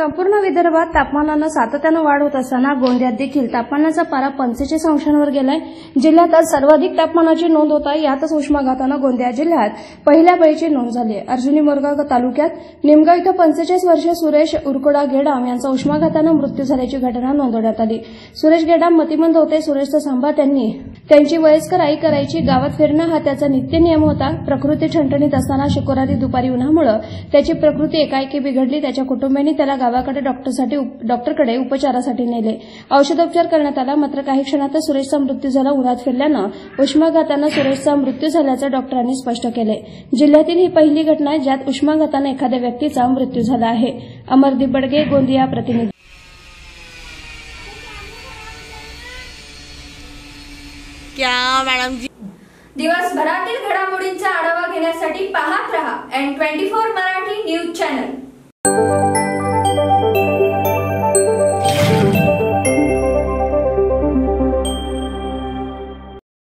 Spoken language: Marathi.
संपूर्ण विदर्भात तापमानानं सातत्यानं वाढ होत असताना गोंदियात देखील तापमानाचा पारा 45 अंशांवर गेलाय। जिल्ह्यात आज सर्वाधिक तापमानाची नोंद होत आहे। यातच उष्माघातानं गोंदिया जिल्ह्यात पहिल्या बळीची नोंद झाली आहे। अर्जुनी मोरगाव तालुक्यात निमगाव इथं 45 वर्षीय सुरेश उरकडा गेडाम यांचा उष्माघातानं मृत्यू झाल्याची घटना नोंदवण्यात आली। सुरेश गेडाम मतिमंद होते। सुरेशचा सांभाळ त्यांची वयस्कर आई करायची। गावात फिरणं हा त्याचा नित्य नियम होता। प्रकृती ठणठणीत असताना शुक्रवारी दुपारी उन्हामुळे त्याची प्रकृती एकाएकी बिघडली। त्याच्या कुटुंबियांनी त्याला गावाकडे डॉक्टरकडे उपचारासाठी नेले। औषधोपचार करण्यात आला, मात्र काही क्षणातच सुरेशचा मृत्यू झाला। उन्हात फिरल्यानं उष्माघातानं सुरेशचा मृत्यू झाल्याचं डॉक्टरांनी स्पष्ट केले। जिल्ह्यातील ही पहिली घटना आहे ज्यात उष्माघातानं एखाद्या व्यक्तीचा मृत्यू झाला आहे। अमरदीप बडगे, गोंदिया प्रतिनिधी। क्या मॅडम जी, दिवसभरातील घडामोडींचा आढावा घेण्यासाठी पाहत रहा N24 मराठी न्यूज चॅनल।